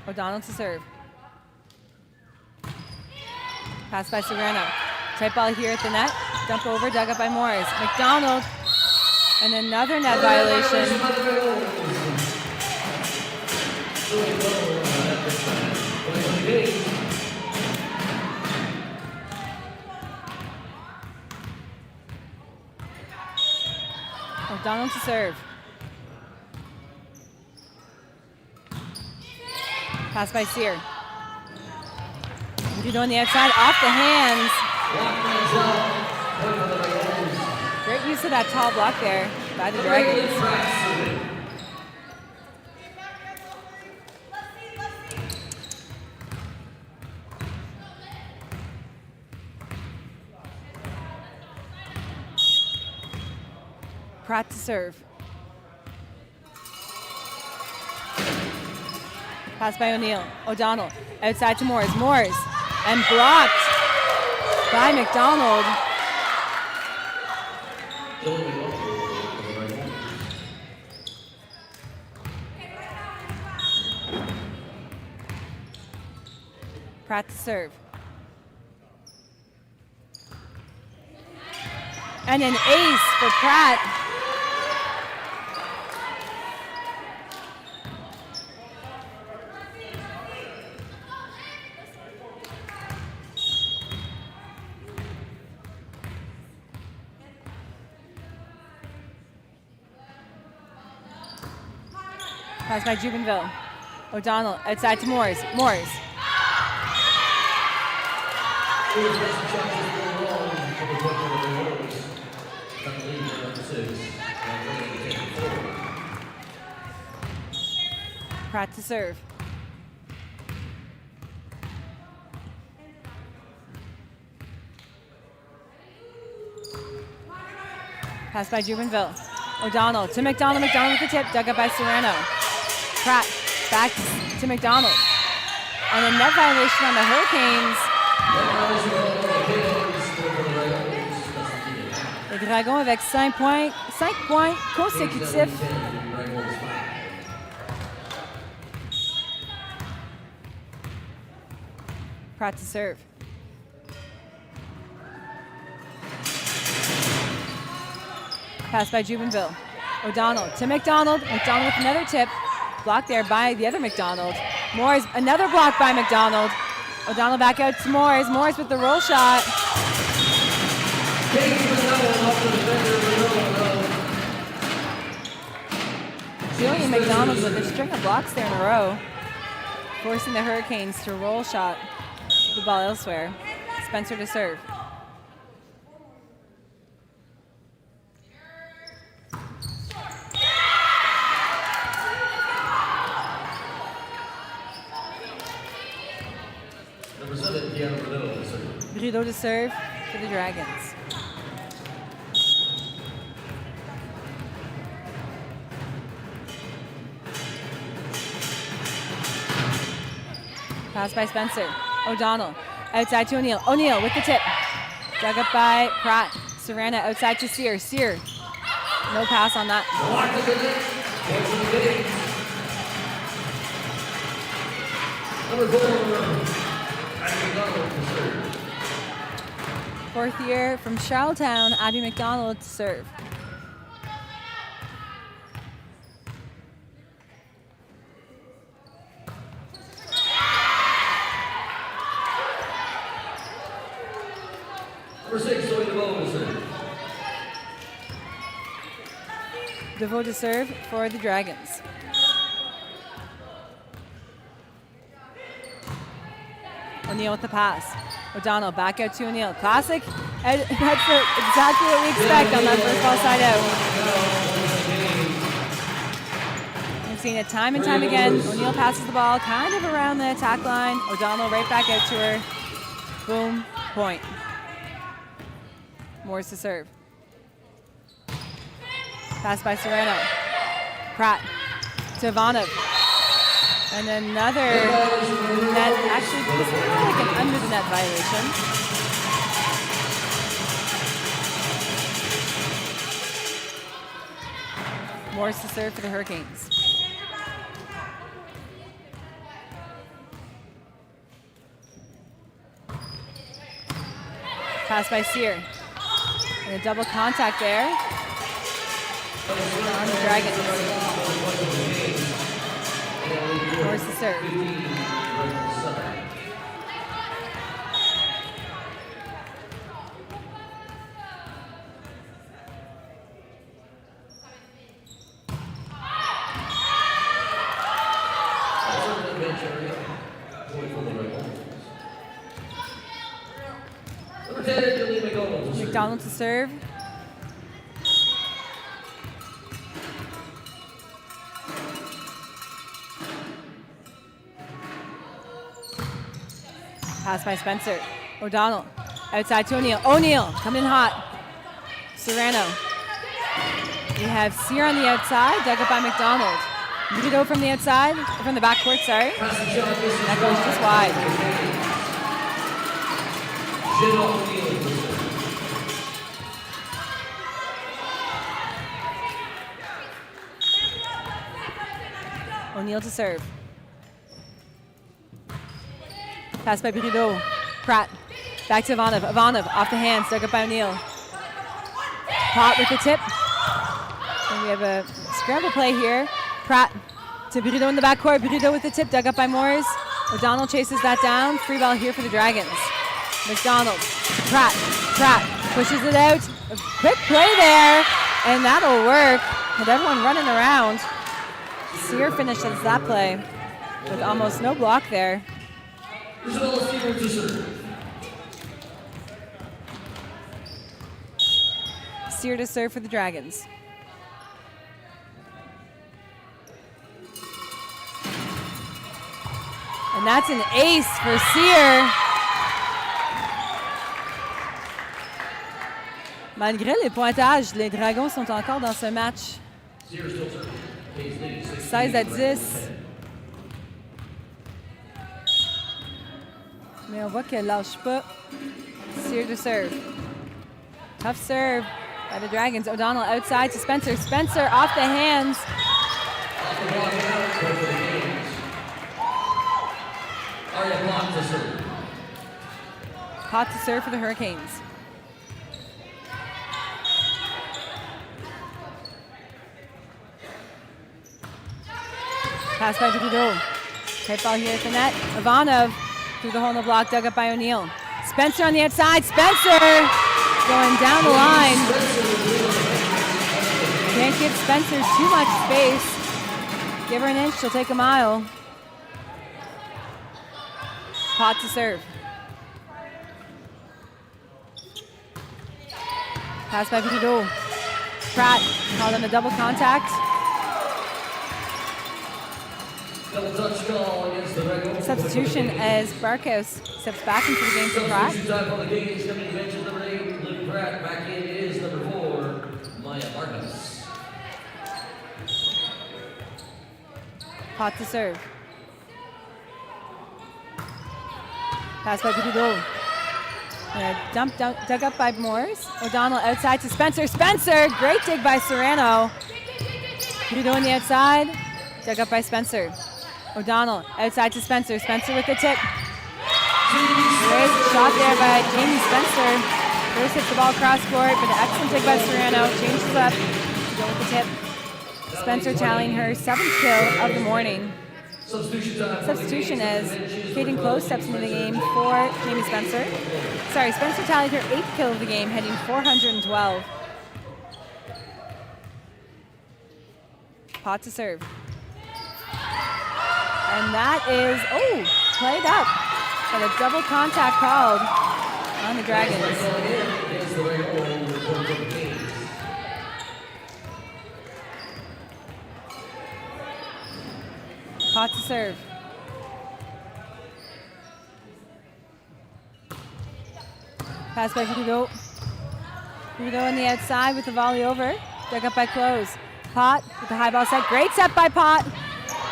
E: O'Donnell to serve. Pass by Serrano. Tight ball here at the net. Dump over, dug up by Morris. McDonald. And another net violation. O'Donnell to serve. Pass by Sear. Dudo on the outside, off the hands. Great use of that tall block there by the Dragons. Pratt to serve. Pass by O'Neill. O'Donnell outside to Moores. Moores and blocked by McDonald. Pratt to serve. And an ace for Pratt. Pass by Jubenville. O'Donnell outside to Moores. Moores. Pratt to serve. Pass by Jubenville. O'Donnell to McDonald. McDonald with the tip. Dug up by Serrano. Pratt back to McDonald. And a net violation on the Hurricanes. Les Dragons avec 5 points consécutifs. Pratt to serve. Pass by Jubenville. O'Donnell to McDonald. McDonald with another tip. Blocked there by the other McDonald. Moores, another block by McDonald. O'Donnell back out to Moores. Moores with the roll shot. Julian McDonald with a string of blocks there in a row, forcing the Hurricanes to roll shot the ball elsewhere. Spencer to serve. Brideau to serve for the Dragons. Pass by Spencer. O'Donnell outside to O'Neill. O'Neill with the tip. Dug up by Pratt. Serena outside to Sear. Sear. No pass on that. Fourth year from Charlottetown, Abby McDonald to serve.
B: Number 6, Zoe DeVoe to serve.
E: DeVoe to serve for the Dragons. O'Neill with the pass. O'Donnell back out to O'Neill. Classic. And that's exactly what we expect on that first ball side out. We've seen it time and time again. O'Neill passes the ball kind of around the attack line. O'Donnell right back out to her. Boom, point. Morris to serve. Pass by Sereno. Pratt to Ivanov. And another net, actually, this is more like an under the net violation. Morris to serve for the Hurricanes. Pass by Sear. And a double contact there on the Dragons. Morris to serve. McDonald to serve. Pass by Spencer. O'Donnell outside to O'Neill. O'Neill coming in hot. Serrano. We have Sear on the outside, dug up by McDonald. Brideau from the outside, from the backcourt, sorry. That goes just wide. O'Neill to serve. Pass by Brideau. Pratt. Back to Ivanov. Ivanov off the hands, dug up by O'Neill. Pot with the tip. And we have a scramble play here. Pratt to Brideau in the backcourt. Brideau with the tip, dug up by Moores. O'Donnell chases that down. Free ball here for the Dragons. McDonald. Pratt. Pratt pushes it out. A quick play there. And that'll work. With everyone running around. Sear finishes that play with almost no block there. Sear to serve for the Dragons. And that's an ace for Sear. Malgré les pointages, les Dragons sont encore dans ce match. 16-10. Mais on voit qu'elle lâche pas. Sear to serve. Tough serve by the Dragons. O'Donnell outside to Spencer. Spencer off the hands. Pot to serve for the Hurricanes. Pass by Brideau. Tight ball here at the net. Ivanov through the hole in the block, dug up by O'Neill. Spencer on the outside. Spencer going down the line. Can't give Spencer too much space. Give her an inch, she'll take a mile. Pot to serve. Pass by Brideau. Pratt called on a double contact.
B: Double touch call against the Red Wolves.
E: Substitution as Barkhouse steps back into the game for Pratt.
B: Substitution time on the game. Coming to bench number 8, Luke Pratt. Back in is number 4, Maya Barkhouse.
E: Pot to serve. Pass by Pidou. Dug up by Moores. O'Donnell outside to Spencer. Spencer! Great dig by Serrano. Pidou on the outside. Dug up by Spencer. O'Donnell outside to Spencer. Spencer with the tip. Great shot there by Jamie Spencer. First hits the ball cross court, but an excellent dig by Serrano. Changes up to go with the tip. Spencer tallying her 7th kill of the morning. Substitution as Kaden Close steps into the game for Jamie Spencer. Sorry, Spencer tallied her 8th kill of the game, hitting 412. Pot to serve. And that is, played up. Got a double contact called on the Dragons. Pot to serve. Pass by Pidou. Pidou on the outside with the volley over. Dug up by Close. Pot with the high ball set. Great set by Pot.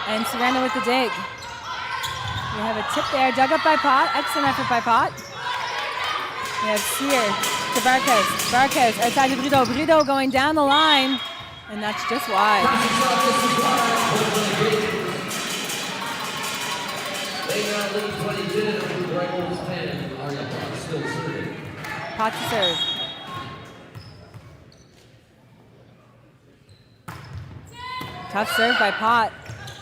E: And Serrano with the dig. We have a tip there, dug up by Pot. Excellent effort by Pot. We have Sear to Barkhouse. Barkhouse outside to Brudeau. Brudeau going down the line. And that's just wide. Pot to serve. Tough serve by Pot.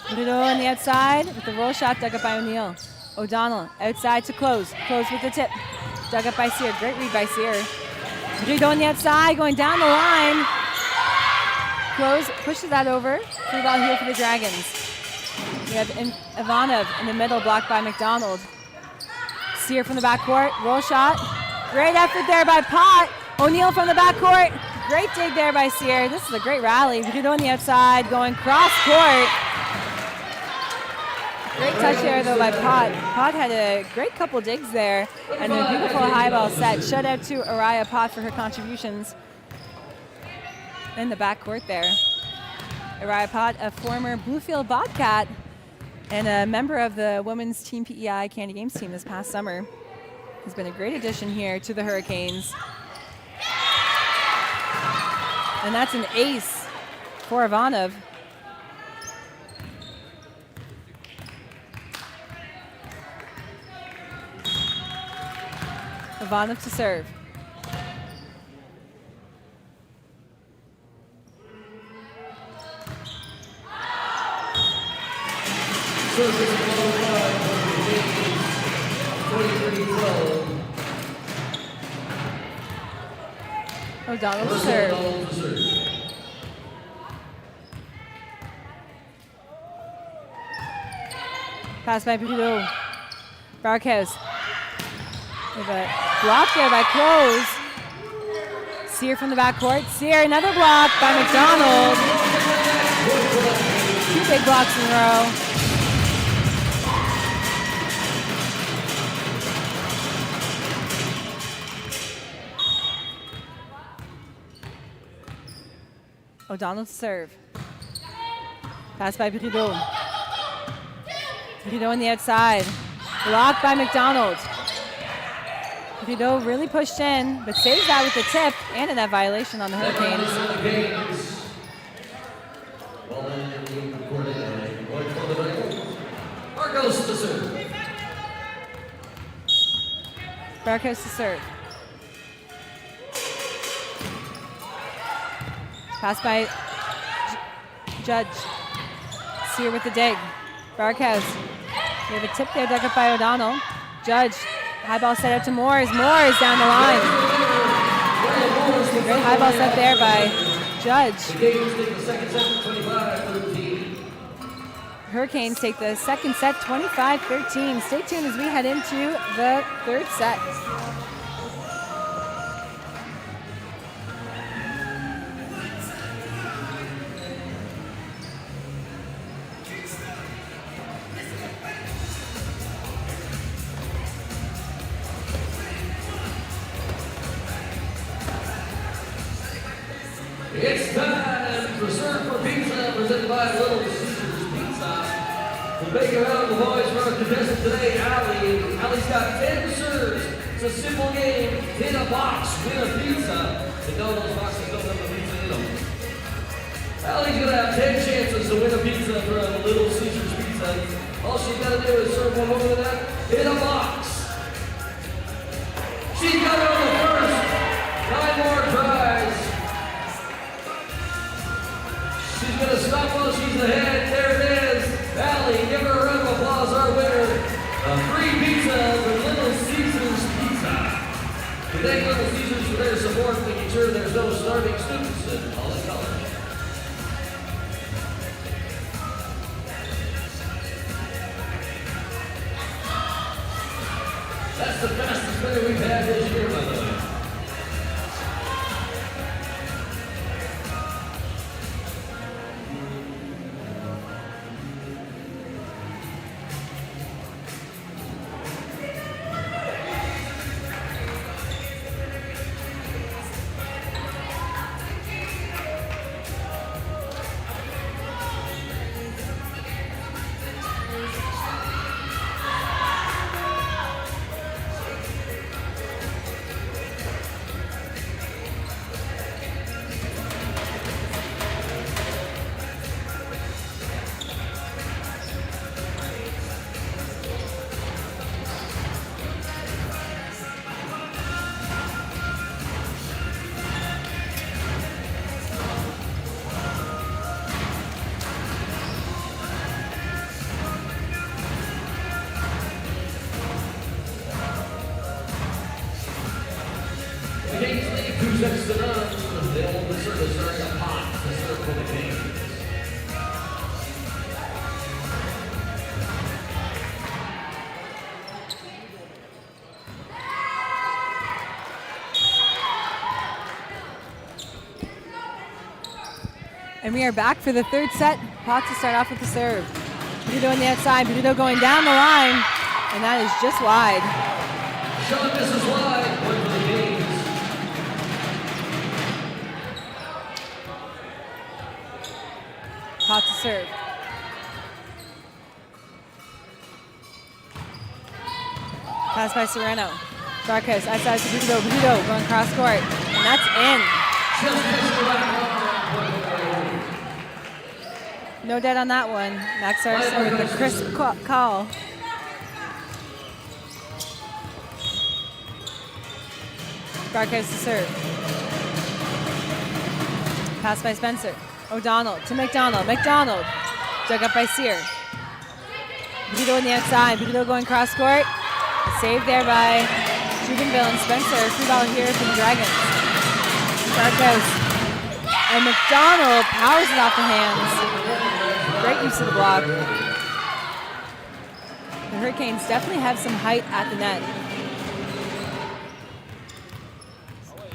E: Brudeau on the outside with the roll shot, dug up by O'Neill. O'Donnell outside to Close. Close with the tip. Dug up by Sear. Great read by Sear. Brudeau on the outside, going down the line. Close pushes that over. Free ball here for the Dragons. We have Ivanov in the middle, blocked by McDonald. Sear from the backcourt. Roll shot. Great effort there by Pot. O'Neill from the backcourt. Great dig there by Sear. This is a great rally. Brudeau on the outside, going cross court. Great touch there, though, by Pot. Pot had a great couple digs there and a beautiful high ball set. Shout out to Araya Pot for her contributions in the backcourt there. Araya Pot, a former Bluefield Bobcat and a member of the women's Team PEI Canada Games team this past summer, has been a great addition here to the Hurricanes. And that's an ace for Ivanov. Ivanov to serve. O'Donnell to serve. Pass by Brudeau. Barkhouse. With a block there by Close. Sear from the backcourt. Sear, another block by McDonald. 2 big blocks in a row. O'Donnell to serve. Pass by Brudeau. Brudeau on the outside. Blocked by McDonald. Brudeau really pushed in, but saves that with the tip and a net violation on the Hurricanes.
B: Barkhouse to serve.
E: Barkhouse to serve. Pass by Judge. Sear with the dig. Barkhouse. We have a tip there dug up by O'Donnell. Judge. High ball set out to Moores. Moores down the line. Great high ball set there by Judge. Hurricanes take the second set 25-13. Stay tuned as we head into the third set.
B: presented by Little Caesars Pizza. We'll make a round of applause for our contestant today, Allie. Allie's got 10 serves. It's a simple game. Hit a box, win a pizza. And no, those boxes don't have a pizza in them. Allie's gonna have 10 chances to win a pizza from Little Caesars Pizza. All she's gotta do is serve one more than that. Hit a box. She's got it on the first. 9 more tries. She's gonna stop while she's ahead. There it is. Allie, give her a round of applause, our winner. A free pizza from Little Caesars Pizza. We thank Little Caesars for their support, making sure there's no starving students in Holland College. That's the fastest winner we've had this year, by the way. Sets to none. They hold the service during a pot to serve for the game.
E: And we are back for the third set. Pot to start off with the serve. Bududo on the outside. Bududo going down the line. And that is just wide.
B: Shot misses wide. Point for the Kings.
E: Pot to serve. Pass by Sereno. Darkus outside to Bududo. Bududo going cross court. And that's in. No dead on that one. Max Saracen with the crisp call. Darkus to serve. Pass by Spencer. O'Donnell to McDonald. McDonald dug up by Sear. Bududo on the outside. Bududo going cross court. A save there by Jubenville and Spencer. Free ball here for the Dragons. Darkus. And McDonald powers it off the hands. Great use of the block. The Hurricanes definitely have some height at the net.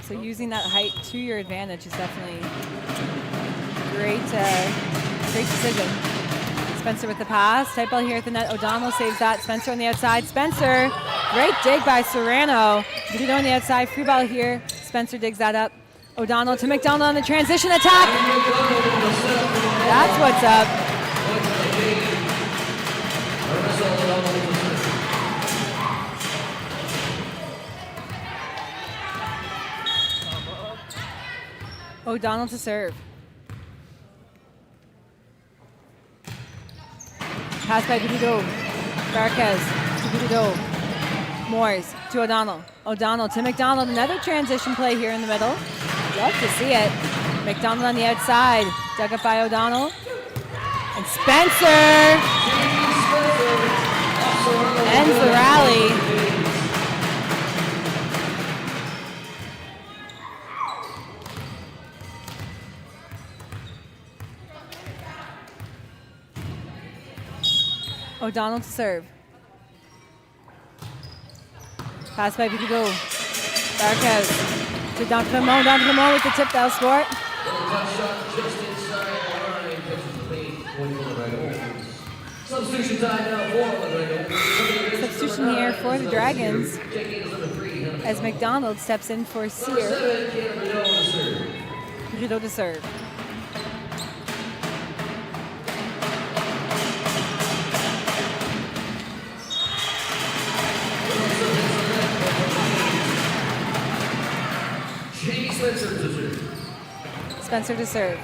E: So using that height to your advantage is definitely great decision. Spencer with the pass. Tight ball here at the net. O'Donnell saves that. Spencer on the outside. Spencer. Great dig by Serrano. Bududo on the outside. Free ball here. Spencer digs that up. O'Donnell to McDonald on the transition attack. That's what's up. O'Donnell to serve. Pass by Bududo. Darkus to Bududo. Moores to O'Donnell. O'Donnell to McDonald. Another transition play here in the middle. Love to see it. McDonald on the outside. Dug up by O'Donnell. And Spencer ends the rally. O'Donnell to serve. Pass by Bududo. Darkus to D'Entremont. D'Entremont with the tip, that'll score. Substitution here for the Dragons as McDonald steps in for Sear. Bududo to serve. Spencer to serve.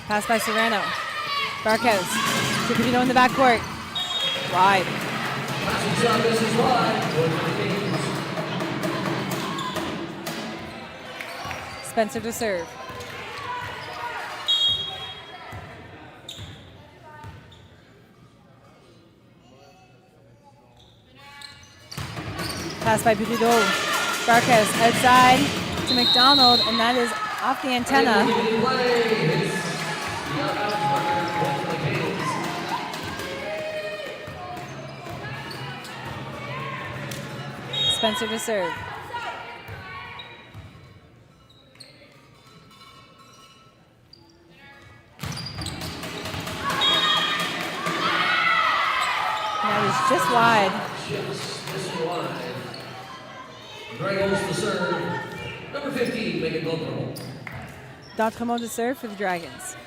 E: Pass by Serrano. Barkhouse to Pepino in the backcourt. Wide.
B: Passing shot misses wide. Point for the Kings.
E: Spencer to serve. Pass by Pepino. Barkhouse outside to McDonald, and that is off the antenna. Spencer to serve. That is just wide.
B: Just wide. Dragons to serve. Number 15, Megan Goldberg.
E: D'Entremont to serve for the Dragons.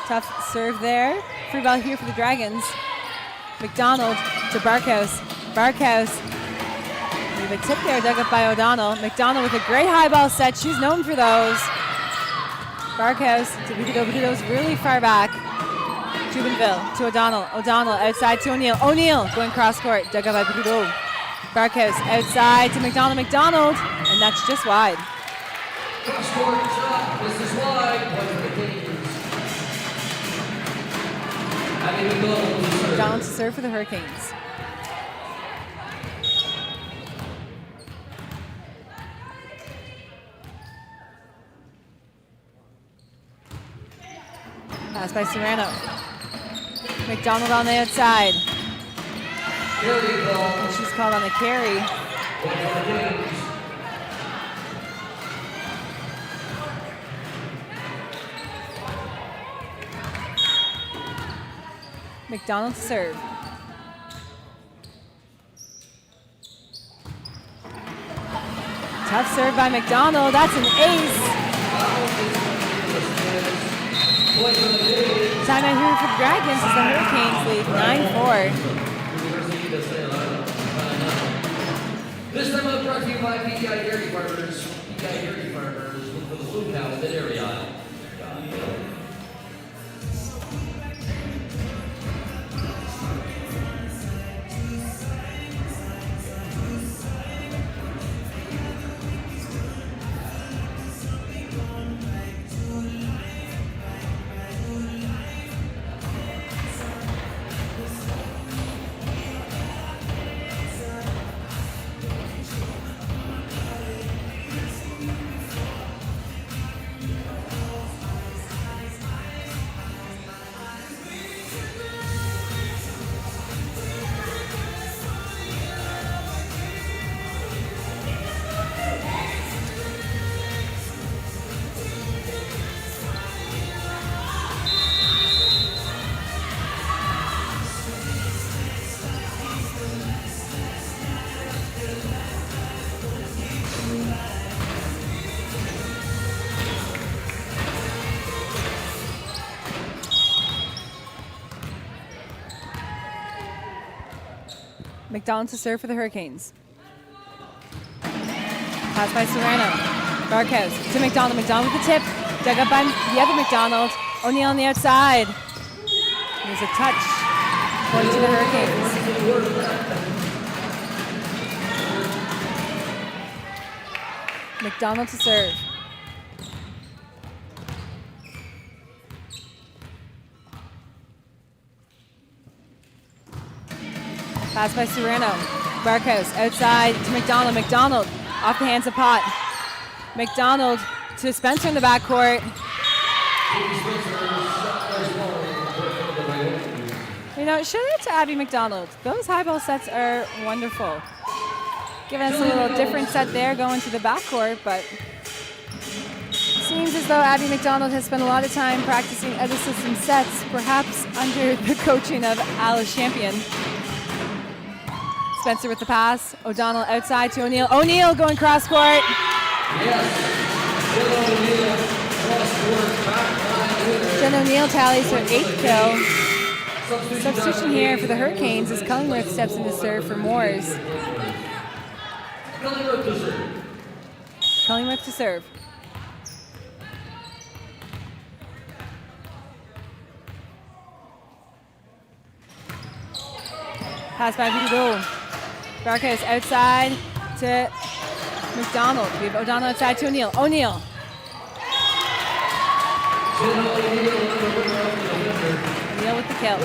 E: Tough serve there. Free ball here for the Dragons. McDonald to Barkhouse. Barkhouse. We have a tip there dug up by O'Donnell. McDonald with a great high ball set. She's known for those. Barkhouse to Budido. Budido's really far back. Jubenville to O'Donnell. O'Donnell outside to O'Neill. O'Neill going cross court. Dug up by Budido. Barkhouse outside to McDonald. McDonald. And that's just wide.
B: Cross court shot. This is wide. Point for the Kings.
E: McDonald to serve for the Hurricanes. Pass by Serrano. McDonald on the outside. And she's called on the carry. McDonald to serve. Tough serve by McDonald. That's an ace. Timeout here for the Dragons as the Hurricanes lead 9-4.
B: This time out brought to you by PEI Dairy Farmers. PEI Dairy Farmers, look for the food cow in the dairy aisle.
E: McDonald to serve for the Hurricanes. Pass by Serrano. Barkhouse to McDonald. McDonald with the tip. Dug up by the other McDonald. O'Neill on the outside. There's a touch. Going to the Hurricanes. McDonald to serve. Pass by Serrano. Barkhouse outside to McDonald. McDonald off the hands of Pot. McDonald to Spencer in the backcourt. You know, shout out to Abby McDonald. Those high ball sets are wonderful. Giving us a little different set there going to the backcourt, but seems as though Abby McDonald has spent a lot of time practicing other system sets, perhaps under the coaching of Alice Champion. Spencer with the pass. O'Donnell outside to O'Neill. O'Neill going cross court. Jen O'Neill tallies her 8th kill. Substitution here for the Hurricanes as Cullingworth steps into serve for Moores. Cullingworth to serve. Pass by Vigo. Barkhouse outside to McDonald. We have O'Donnell outside to O'Neill. O'Neill. O'Neill with the kill.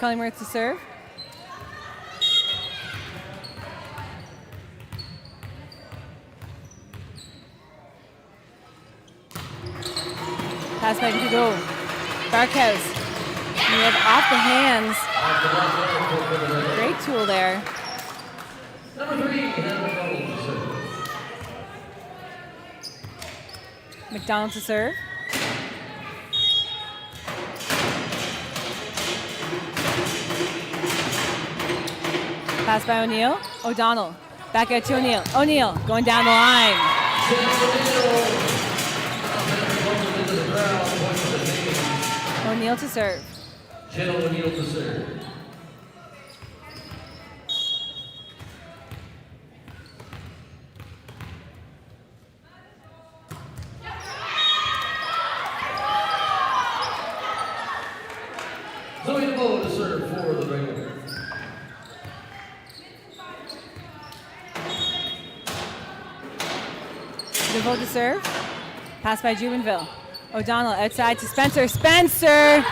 E: Cullingworth to serve. Pass by Vigo. Barkhouse. We have off the hands. Great tool there. McDonald to serve. Pass by O'Neill. O'Donnell. Back out to O'Neill. O'Neill going down the line. O'Neill to serve.
B: O'Neill to serve. Zoe DeVoe to serve for the Rebels.
E: DeVoe to serve. Pass by Jubenville. O'Donnell outside to Spencer. Spencer!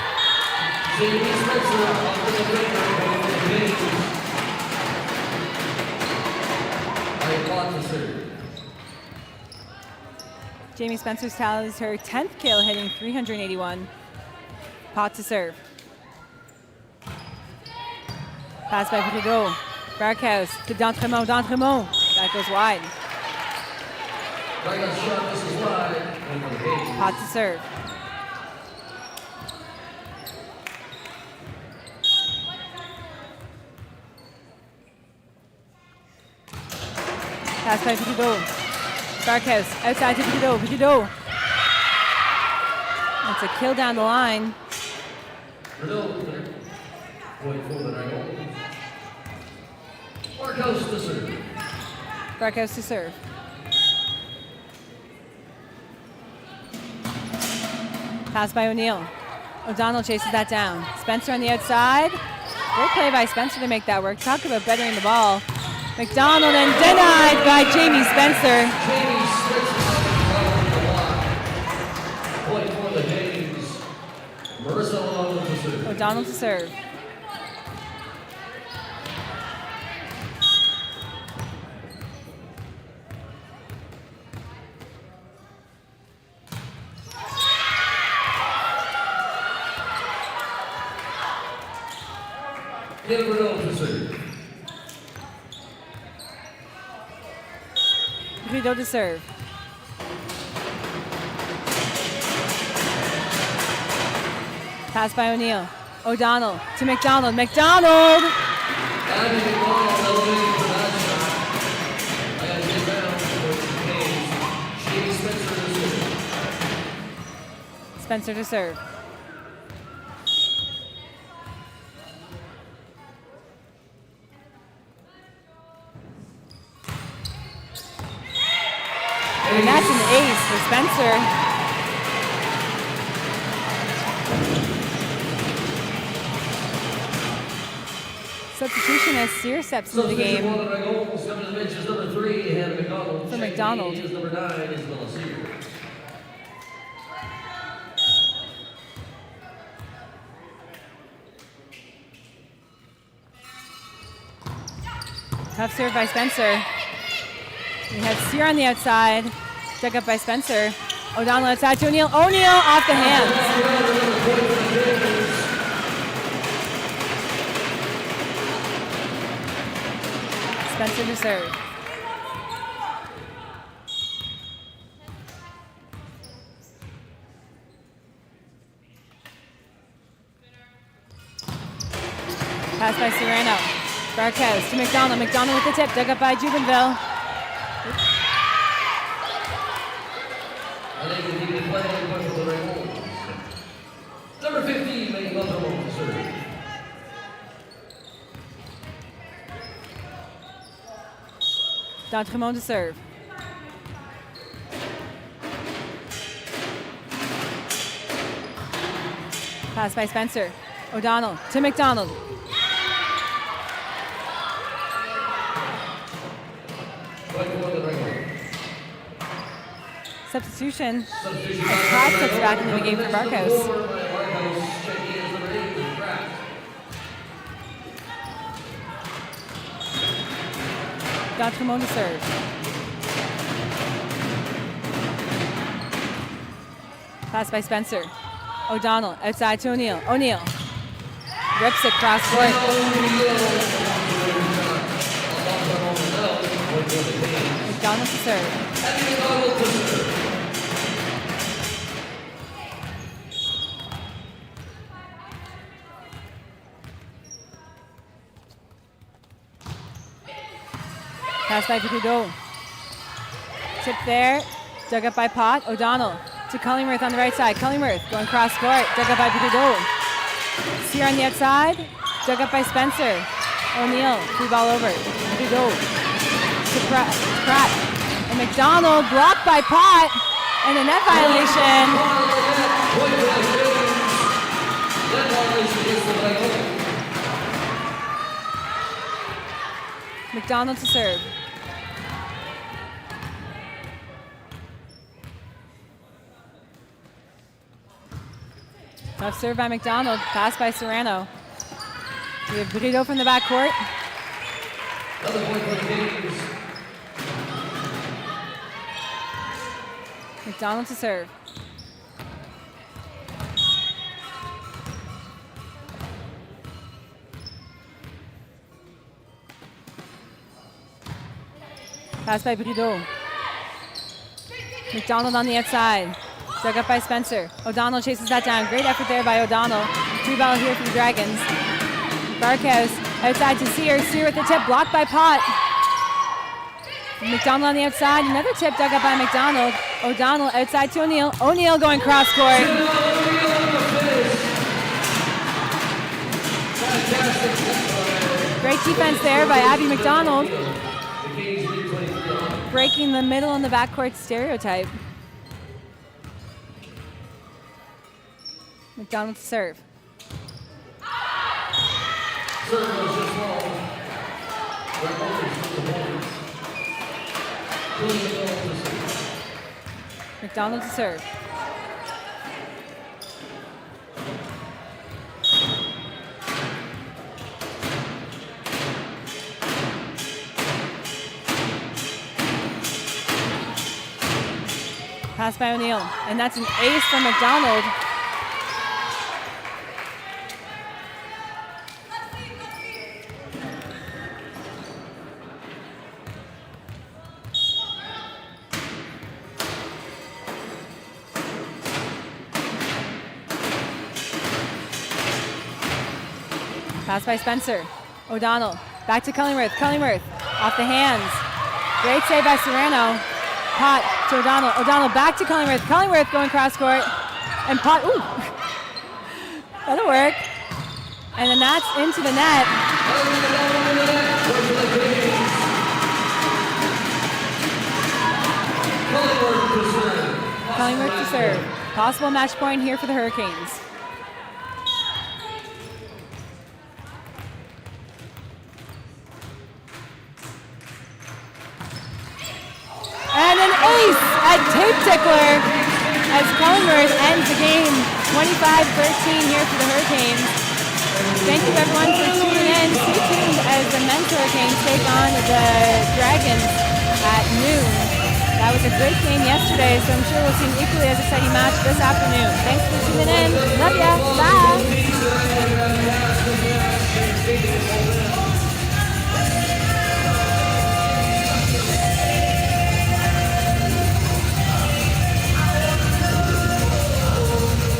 E: Jamie Spencer's tallies her 10th kill, hitting 381. Pot to serve. Pass by Brideau. Barkhouse to D'Entremont. D'Entremont. That goes wide. Pot to serve. Pass by Brideau. Barkhouse outside to Brideau. Brideau. That's a kill down the line.
B: Barkhouse to serve.
E: Barkhouse to serve. Pass by O'Neill. O'Donnell chases that down. Spencer on the outside. Great play by Spencer to make that work. Talk about bettering the ball. McDonald and denied by Jamie Spencer.
B: Point for the Hayes. Marissa O'Donnell to serve.
E: O'Donnell to serve.
B: Brideau to serve.
E: Brideau to serve. Pass by O'Neill. O'Donnell to McDonald. McDonald!
B: Abby McDonald elevating for that shot. I got to get down towards the cage. Jamie Spencer to serve.
E: Spencer to serve. And that's an ace for Spencer. Substitution as Sear steps into the game. For McDonald.
B: Number 9 is Isabella Sear.
E: Tough serve by Spencer. We have Sear on the outside. Dug up by Spencer. O'Donnell outside to O'Neill. O'Neill off the hands. Spencer to serve. Pass by Serrano. Barkhouse to McDonald. McDonald with the tip. Dug up by Jubenville.
B: Number 15, making love to serve.
E: D'Entremont to serve. Pass by Spencer. O'Donnell to McDonald. Substitution. Pratt steps back into the game for Barkhouse. D'Entremont to serve. Pass by Spencer. O'Donnell outside to O'Neill. O'Neill rips it cross court. McDonald to serve. Pass by Trudeau. Tip there. Dug up by Pott. O'Donnell to Cullingworth on the right side. Cullingworth going cross court. Dug up by Trudeau. Sear on the outside. Dug up by Spencer. O'Neill. Free ball over. Trudeau to Pratt. And McDonald blocked by Pott. And a net violation. McDonald to serve. Tough serve by McDonald. Pass by Serrano. We have Brito from the backcourt.
B: Another point for the Canadians.
E: McDonald to serve. Pass by Brito. McDonald on the outside. Dug up by Spencer. O'Donnell chases that down. Great effort there by O'Donnell. 3-ball here for the Dragons. Barkhouse outside to Sear. Sear with the tip. Blocked by Pott. McDonald on the outside. Another tip dug up by McDonald. O'Donnell outside to O'Neill. O'Neill going cross court. Great defense there by Abby McDonald. Breaking the middle and the backcourt stereotype. McDonald to serve. McDonald to serve. Pass by O'Neill, and that's an ace from McDonald. Pass by Spencer. O'Donnell back to Cullingworth. Cullingworth off the hands. Great save by Serrano. Pott to O'Donnell. O'Donnell back to Cullingworth. Cullingworth going cross court. And Pott, ooh, that'll work. And then that's into the net. Cullingworth to serve. Possible match point here for the Hurricanes. And an ace at Tape Tickler as Cullingworth ends the game 25-13 here for the Hurricanes. Thank you everyone for tuning in. Stay tuned as the men's Hurricanes take on the Dragons at noon. That was a great game yesterday, so I'm sure we'll see an equally as exciting match this afternoon. Thanks for tuning in. Love ya. Bye.